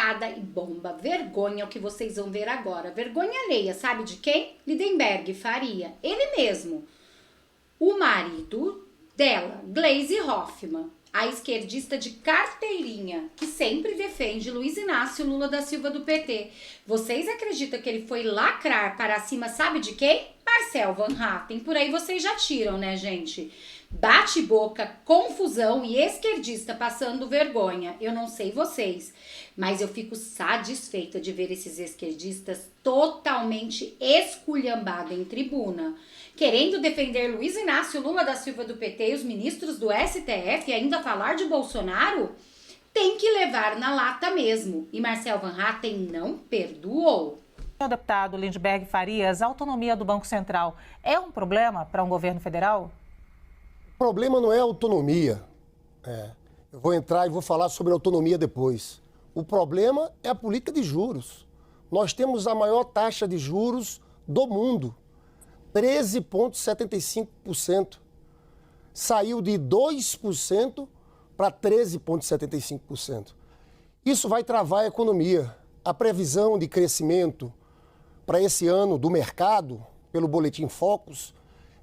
facada e bomba. Vergonha é o que vocês vão ver agora. Vergonha alheia, sabe de quem? Lindenberg Faria, ele mesmo. O marido dela, Gleisi Hoffmann, a esquerdista de carteirinha, que sempre defende Luiz Inácio Lula da Silva do PT. Vocês acreditam que ele foi lacrar para cima, sabe de quem? Marcel Van Hatten. Por aí vocês já tiram, né, gente? Bate-boca, confusão e esquerdista passando vergonha. Eu não sei vocês, mas eu fico satisfeita de ver esses esquerdistas totalmente esculhambados em tribuna, querendo defender Luiz Inácio Lula da Silva do PT e os ministros do STF e ainda falar de Bolsonaro. Tem que levar na lata mesmo. E Marcel Van Hatten não perdoou. O deputado Lindenberg Farias, a autonomia do Banco Central é um problema para um governo federal? O problema não é a autonomia. Eu vou entrar e vou falar sobre autonomia depois. O problema é a política de juros. Nós temos a maior taxa de juros do mundo, 13,75%. Saiu de 2% para 13,75%. Isso vai travar a economia. A previsão de crescimento para esse ano do mercado, pelo Boletim Focus,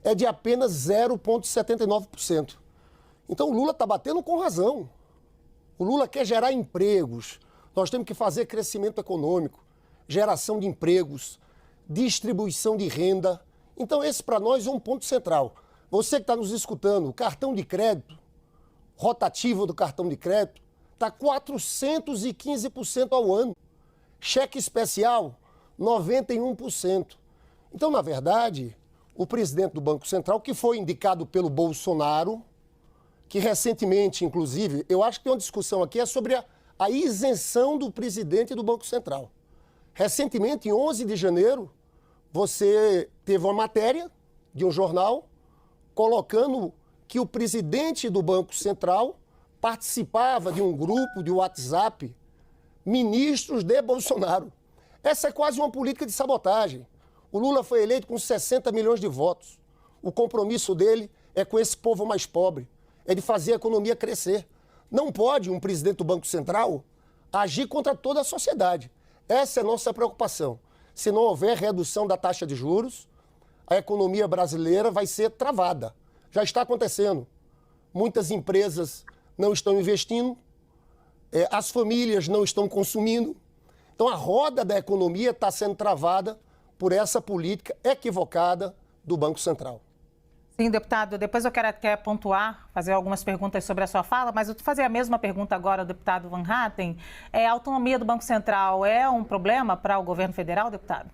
é de apenas 0,79%. Então o Lula está batendo com razão. O Lula quer gerar empregos. Nós temos que fazer crescimento econômico, geração de empregos, distribuição de renda. Então esse para nós é um ponto central. Você que está nos escutando, o cartão de crédito, rotativo do cartão de crédito, está 415% ao ano. Cheque especial, 91%. Então, na verdade, o presidente do Banco Central, que foi indicado pelo Bolsonaro, que recentemente, inclusive, eu acho que tem uma discussão aqui, é sobre a isenção do presidente do Banco Central. Recentemente, em 11 de janeiro, você teve uma matéria de um jornal colocando que o presidente do Banco Central participava de um grupo de WhatsApp, ministros de Bolsonaro. Essa é quase uma política de sabotagem. O Lula foi eleito com 60 milhões de votos. O compromisso dele é com esse povo mais pobre, é de fazer a economia crescer. Não pode um presidente do Banco Central agir contra toda a sociedade. Essa é a nossa preocupação. Se não houver redução da taxa de juros, a economia brasileira vai ser travada. Já está acontecendo. Muitas empresas não estão investindo, as famílias não estão consumindo. Então a roda da economia está sendo travada por essa política equivocada do Banco Central. Sim, deputado, depois eu quero pontuar, fazer algumas perguntas sobre a sua fala, mas eu vou fazer a mesma pergunta agora ao deputado Van Hatten. A autonomia do Banco Central é um problema para o governo federal, deputado?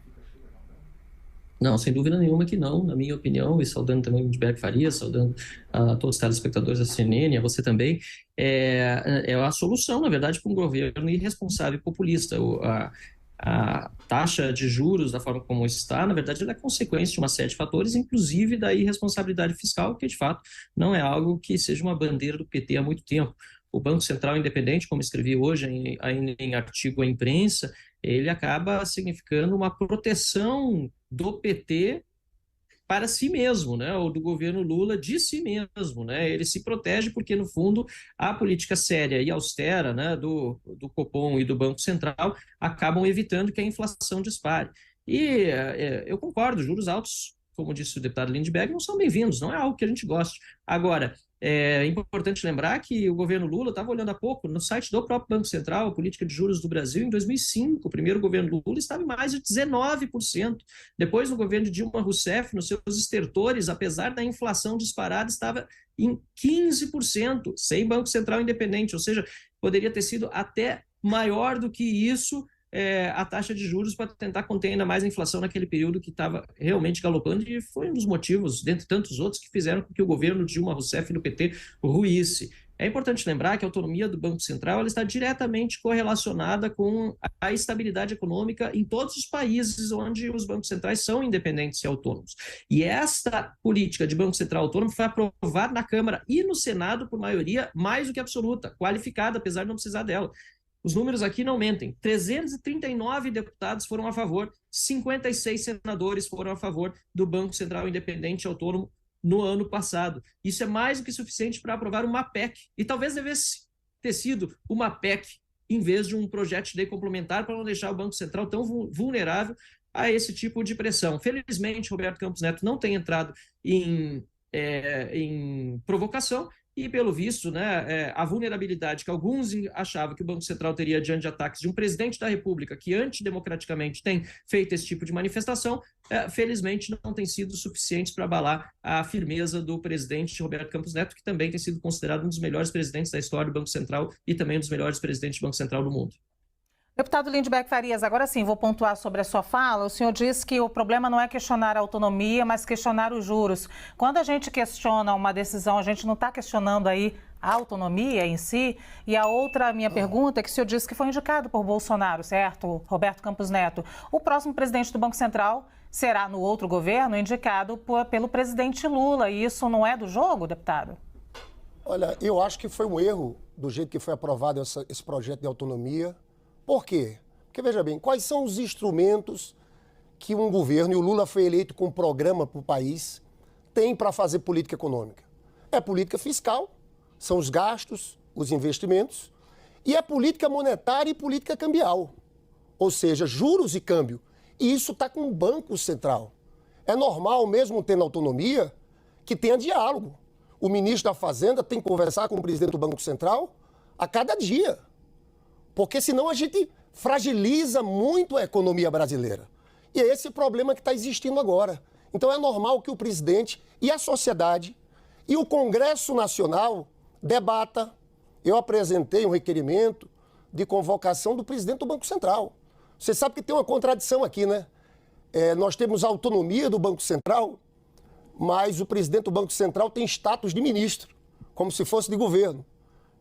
Não, sem dúvida nenhuma que não, na minha opinião, e saudando também o Lindenberg Faria, saudando a todos os telespectadores da CNN, a você também, é a solução, na verdade, para um governo irresponsável e populista. A taxa de juros, da forma como está, na verdade, ela é consequência de uma série de fatores, inclusive da irresponsabilidade fiscal, que de fato não é algo que seja uma bandeira do PT há muito tempo. O Banco Central Independente, como escrevi hoje em artigo à imprensa, ele acaba significando uma proteção do PT para si mesmo, né, ou do governo Lula de si mesmo, né? Ele se protege porque, no fundo, a política séria e austera, né, do Copom e do Banco Central acabam evitando que a inflação dispare. E eu concordo, juros altos, como disse o deputado Lindenberg, não são bem-vindos, não é algo que a gente goste. Agora, é importante lembrar que o governo Lula estava olhando há pouco no site do próprio Banco Central, a política de juros do Brasil, em 2005. O primeiro governo Lula estava em mais de 19%. Depois, no governo de Dilma Rousseff, nos seus estertores, apesar da inflação disparada, estava em 15%, sem Banco Central independente. Ou seja, poderia ter sido até maior do que isso, a taxa de juros para tentar conter ainda mais a inflação naquele período que estava realmente galopando, e foi um dos motivos, dentre tantos outros, que fizeram com que o governo de Dilma Rousseff do PT ruísse. É importante lembrar que a autonomia do Banco Central ela está diretamente correlacionada com a estabilidade econômica em todos os países onde os bancos centrais são independentes e autônomos. E esta política de Banco Central autônomo foi aprovada na Câmara e no Senado por maioria mais do que absoluta, qualificada, apesar de não precisar dela. Os números aqui não mentem. 339 deputados foram a favor, 56 senadores foram a favor do Banco Central Independente e Autônomo no ano passado. Isso é mais do que suficiente para aprovar uma PEC. E talvez devesse ter sido uma PEC em vez de um projeto de lei complementar para não deixar o Banco Central tão vulnerável a esse tipo de pressão. Felizmente, Roberto Campos Neto não tem entrado em provocação e, pelo visto, né, a vulnerabilidade que alguns achavam que o Banco Central teria diante de ataques de um presidente da República que antidemocraticamente tem feito esse tipo de manifestação, felizmente não tem sido suficientes para abalar a firmeza do presidente Roberto Campos Neto, que também tem sido considerado um dos melhores presidentes da história do Banco Central e também um dos melhores presidentes do Banco Central do mundo. Deputado Lindbergh Farias, agora sim, vou pontuar sobre a sua fala. O senhor disse que o problema não é questionar a autonomia, mas questionar os juros. Quando a gente questiona uma decisão, a gente não está questionando aí a autonomia em si? E a outra minha pergunta é que o senhor disse que foi indicado por Bolsonaro, certo? Roberto Campos Neto. O próximo presidente do Banco Central será, no outro governo, indicado pelo presidente Lula. E isso não é do jogo, deputado? Olha, eu acho que foi um erro do jeito que foi aprovado esse projeto de autonomia. Por quê? Porque, veja bem, quais são os instrumentos que um governo, e o Lula foi eleito com um programa para o país, tem para fazer política econômica? É política fiscal, são os gastos, os investimentos, e é política monetária e política cambial, ou seja, juros e câmbio. E isso está com o Banco Central. É normal, mesmo tendo autonomia, que tenha diálogo. O ministro da Fazenda tem que conversar com o presidente do Banco Central a cada dia. Porque senão a gente fragiliza muito a economia brasileira. E é esse problema que está existindo agora. Então é normal que o presidente e a sociedade e o Congresso Nacional debata. Eu apresentei um requerimento de convocação do presidente do Banco Central. Você sabe que tem uma contradição aqui, né? Nós temos a autonomia do Banco Central, mas o presidente do Banco Central tem status de ministro, como se fosse de governo.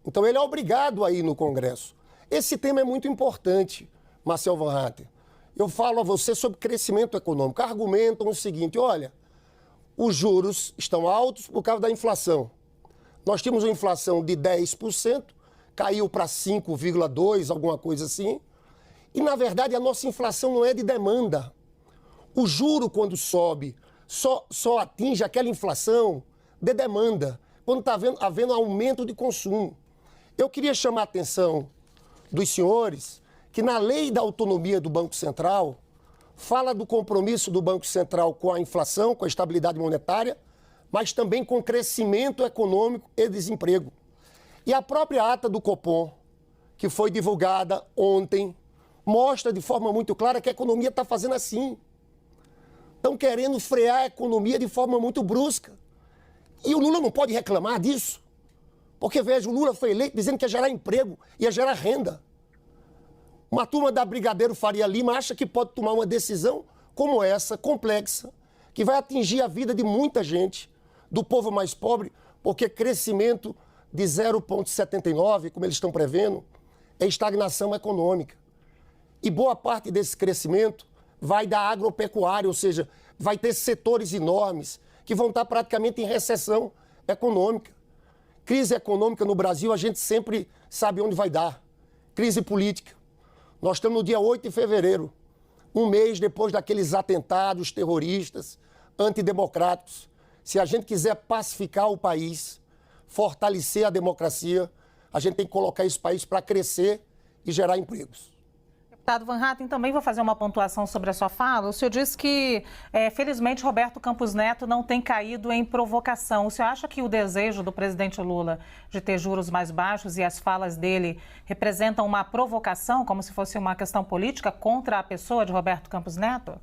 Então ele é obrigado a ir no Congresso. Esse tema é muito importante, Marcel Van Hatten. Eu falo a você sobre crescimento econômico. Argumentam o seguinte, olha, os juros estão altos por causa da inflação. Nós tínhamos uma inflação de 10%, caiu para 5,2%, alguma coisa assim. E, na verdade, a nossa inflação não é de demanda. O juro, quando sobe, só atinge aquela inflação de demanda, quando está havendo aumento de consumo. Eu queria chamar a atenção dos senhores que na lei da autonomia do Banco Central fala do compromisso do Banco Central com a inflação, com a estabilidade monetária, mas também com crescimento econômico e desemprego. E a própria ata do Copom, que foi divulgada ontem, mostra de forma muito clara que a economia está fazendo assim. Estão querendo frear a economia de forma muito brusca. E o Lula não pode reclamar disso. Porque, veja, o Lula foi eleito dizendo que ia gerar emprego, ia gerar renda. Uma turma da Brigadeiro Faria Lima acha que pode tomar uma decisão como essa, complexa, que vai atingir a vida de muita gente, do povo mais pobre, porque crescimento de 0,79, como eles estão prevendo, é estagnação econômica. E boa parte desse crescimento vai da agropecuária, ou seja, vai ter setores enormes que vão estar praticamente em recessão econômica. Crise econômica no Brasil, a gente sempre sabe onde vai dar. Crise política. Nós estamos no dia 8 de fevereiro, um mês depois daqueles atentados terroristas, antidemocráticos. Se a gente quiser pacificar o país, fortalecer a democracia, a gente tem que colocar esse país para crescer e gerar empregos. Deputado Van Hatten, também vou fazer uma pontuação sobre a sua fala. O senhor disse que, felizmente, Roberto Campos Neto não tem caído em provocação. O senhor acha que o desejo do presidente Lula de ter juros mais baixos e as falas dele representam uma provocação, como se fosse uma questão política contra a pessoa de Roberto Campos Neto?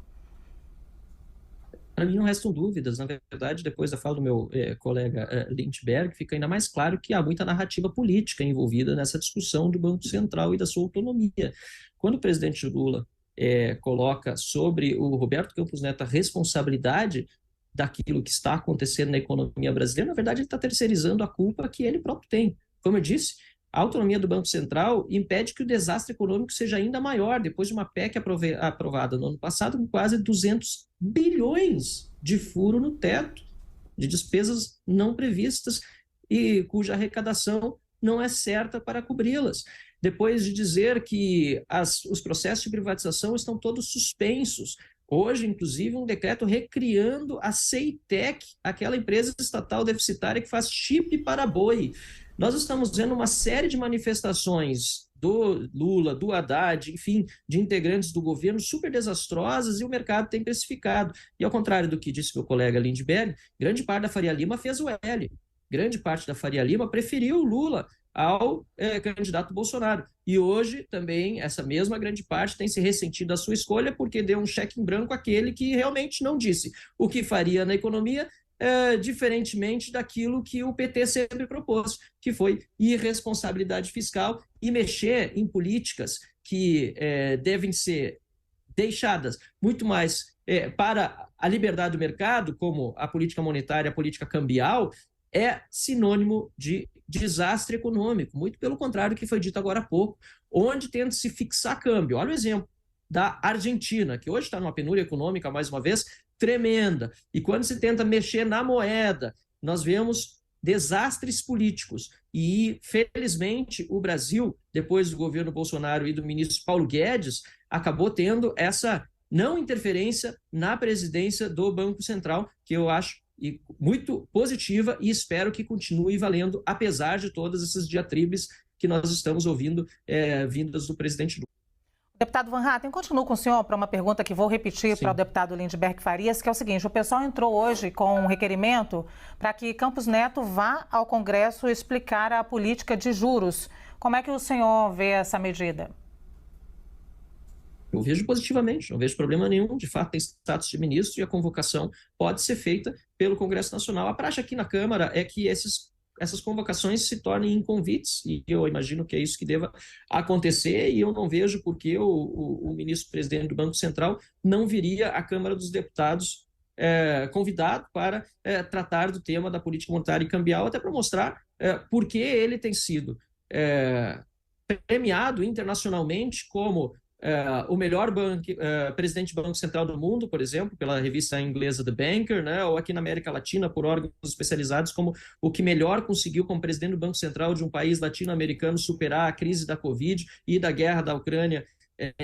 Para mim não restam dúvidas. Na verdade, depois da fala do meu colega Lindbergh, fica ainda mais claro que há muita narrativa política envolvida nessa discussão do Banco Central e da sua autonomia. Quando o presidente Lula coloca sobre o Roberto Campos Neto a responsabilidade daquilo que está acontecendo na economia brasileira, na verdade ele está terceirizando a culpa que ele próprio tem. Como eu disse, a autonomia do Banco Central impede que o desastre econômico seja ainda maior, depois de uma PEC aprovada no ano passado com quase 200 bilhões de furo no teto, de despesas não previstas e cuja arrecadação não é certa para cobri-las. Depois de dizer que os processos de privatização estão todos suspensos. Hoje, inclusive, um decreto recriando a Ceitec, aquela empresa estatal deficitária que faz chip para boi. Nós estamos vendo uma série de manifestações do Lula, do Haddad, enfim, de integrantes do governo super desastrosas e o mercado tem precificado. E ao contrário do que disse meu colega Lindbergh, grande parte da Faria Lima fez o L. Grande parte da Faria Lima preferiu o Lula ao candidato Bolsonaro. E hoje também essa mesma grande parte tem se ressentido da sua escolha porque deu um cheque em branco àquele que realmente não disse o que faria na economia, diferentemente daquilo que o PT sempre propôs, que foi irresponsabilidade fiscal e mexer em políticas que devem ser deixadas muito mais para a liberdade do mercado, como a política monetária, a política cambial, é sinônimo de desastre econômico, muito pelo contrário do que foi dito agora há pouco, onde tenta se fixar câmbio. Olha o exemplo da Argentina, que hoje está numa penúria econômica, mais uma vez, tremenda. E quando se tenta mexer na moeda, nós vemos desastres políticos. E, felizmente, o Brasil, depois do governo Bolsonaro e do ministro Paulo Guedes, acabou tendo essa não interferência na presidência do Banco Central, que eu acho muito positiva e espero que continue valendo, apesar de todas essas diatribes que nós estamos ouvindo vindas do presidente Lula. Deputado Van Hatten, continuo com o senhor para uma pergunta que vou repetir para o deputado Lindbergh Farias, que é o seguinte: o pessoal entrou hoje com um requerimento para que Campos Neto vá ao Congresso explicar a política de juros. Como é que o senhor vê essa medida? Eu vejo positivamente, não vejo problema nenhum. De fato, tem status de ministro e a convocação pode ser feita pelo Congresso Nacional. A praxe aqui na Câmara é que essas convocações se tornem em convites, e eu imagino que é isso que deva acontecer, e eu não vejo por que o ministro-presidente do Banco Central não viria à Câmara dos Deputados convidado para tratar do tema da política monetária e cambial, até para mostrar por que ele tem sido premiado internacionalmente como o melhor presidente de Banco Central do mundo, por exemplo, pela revista inglesa The Banker, né, ou aqui na América Latina, por órgãos especializados, como o que melhor conseguiu, como presidente do Banco Central de um país latino-americano, superar a crise da Covid e da guerra da Ucrânia,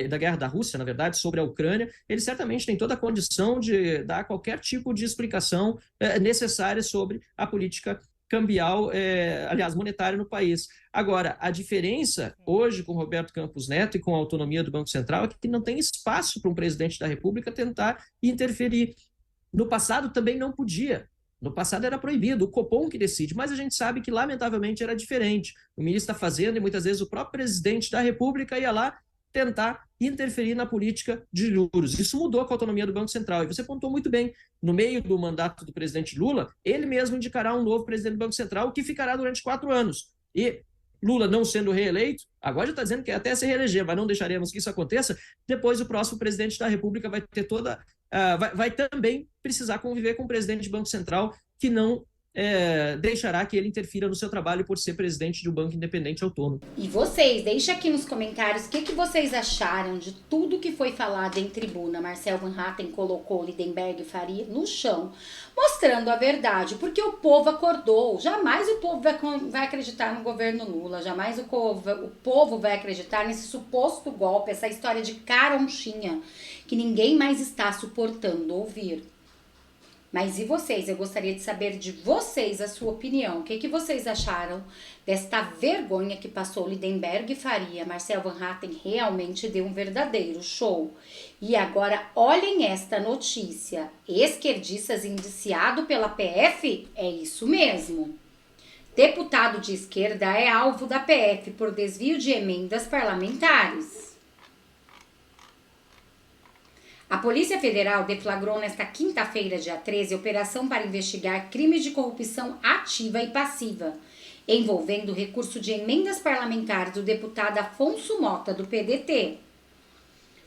da guerra da Rússia, na verdade, sobre a Ucrânia. Ele certamente tem toda a condição de dar qualquer tipo de explicação necessária sobre a política cambial, aliás, monetária no país. Agora, a diferença hoje com Roberto Campos Neto e com a autonomia do Banco Central é que não tem espaço para um presidente da República tentar interferir. No passado também não podia. No passado era proibido, o Copom que decide, mas a gente sabe que, lamentavelmente, era diferente. O ministro da Fazenda e muitas vezes o próprio presidente da República ia lá tentar interferir na política de juros. Isso mudou com a autonomia do Banco Central. E você pontuou muito bem, no meio do mandato do presidente Lula, ele mesmo indicará um novo presidente do Banco Central que ficará durante 4 anos. E Lula não sendo reeleito, agora já está dizendo que até se reeleger, mas não deixaremos que isso aconteça, depois o próximo presidente da República vai ter vai também precisar conviver com o presidente do Banco Central que não deixará que ele interfira no seu trabalho por ser presidente de um banco independente autônomo. E vocês, deixa aqui nos comentários o que vocês acharam de tudo que foi falado em tribuna. Marcel Van Hatten colocou Lindbergh Faria no chão, mostrando a verdade, porque o povo acordou. Jamais o povo vai acreditar no governo Lula, jamais o povo vai acreditar nesse suposto golpe, essa história de caronchinha que ninguém mais está suportando ouvir. Mas e vocês? Eu gostaria de saber de vocês a sua opinião. O que vocês acharam desta vergonha que passou Lindbergh Faria? Marcel Van Hatten realmente deu um verdadeiro show. E agora, olhem esta notícia. Esquerdistas indiciado pela PF? É isso mesmo. Deputado de esquerda é alvo da PF por desvio de emendas parlamentares. A Polícia Federal deflagrou nesta quinta-feira, dia 13, operação para investigar crimes de corrupção ativa e passiva, envolvendo o recurso de emendas parlamentares do deputado Afonso Mota, do PDT.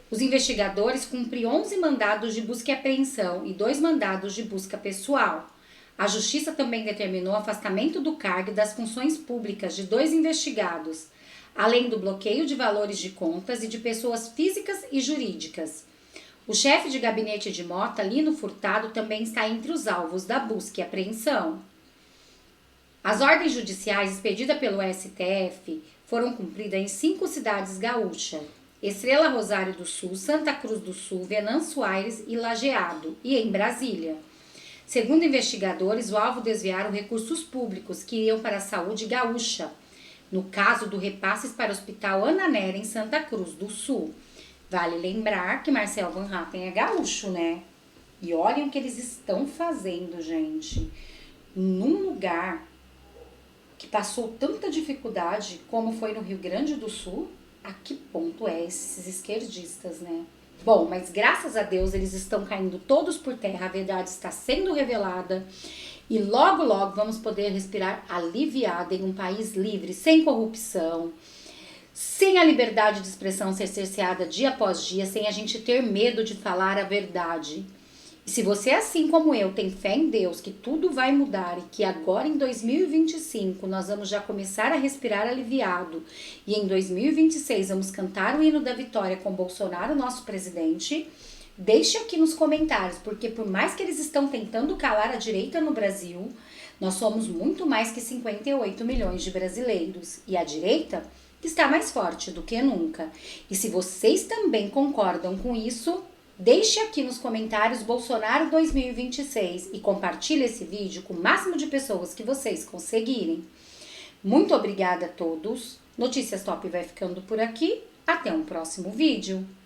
Os investigadores cumpriram 11 mandados de busca e apreensão e 2 mandados de busca pessoal. A Justiça também determinou o afastamento do cargo e das funções públicas de 2 investigados, além do bloqueio de valores de contas e de pessoas físicas e jurídicas. O chefe de gabinete de Mota, Lino Furtado, também está entre os alvos da busca e apreensão. As ordens judiciais expedidas pelo STF foram cumpridas em 5 cidades gaúchas: Estrela Rosário do Sul, Santa Cruz do Sul, Venâncio Aires e Lajeado, e em Brasília. Segundo investigadores, o alvo desviaram recursos públicos que iam para a saúde gaúcha, no caso do repasses para o Hospital Ana Nera em Santa Cruz do Sul. Vale lembrar que Marcel Van Hatten é gaúcho, né? E olhem o que eles estão fazendo, gente. Num lugar que passou tanta dificuldade como foi no Rio Grande do Sul, a que ponto é esses esquerdistas, né? Bom, mas graças a Deus eles estão caindo todos por terra, a verdade está sendo revelada e logo, logo vamos poder respirar aliviada em um país livre, sem corrupção, sem a liberdade de expressão ser cerceada dia após dia, sem a gente ter medo de falar a verdade. E se você, assim como eu, tem fé em Deus, que tudo vai mudar e que agora em 2025 nós vamos já começar a respirar aliviado e em 2026 vamos cantar o hino da vitória com Bolsonaro, nosso presidente, deixe aqui nos comentários, porque por mais que eles estão tentando calar a direita no Brasil, nós somos muito mais que 58 milhões de brasileiros e a direita está mais forte do que nunca. E se vocês também concordam com isso, deixe aqui nos comentários Bolsonaro 2026 e compartilhe esse vídeo com o máximo de pessoas que vocês conseguirem. Muito obrigada a todos. Notícias Top vai ficando por aqui. Até um próximo vídeo.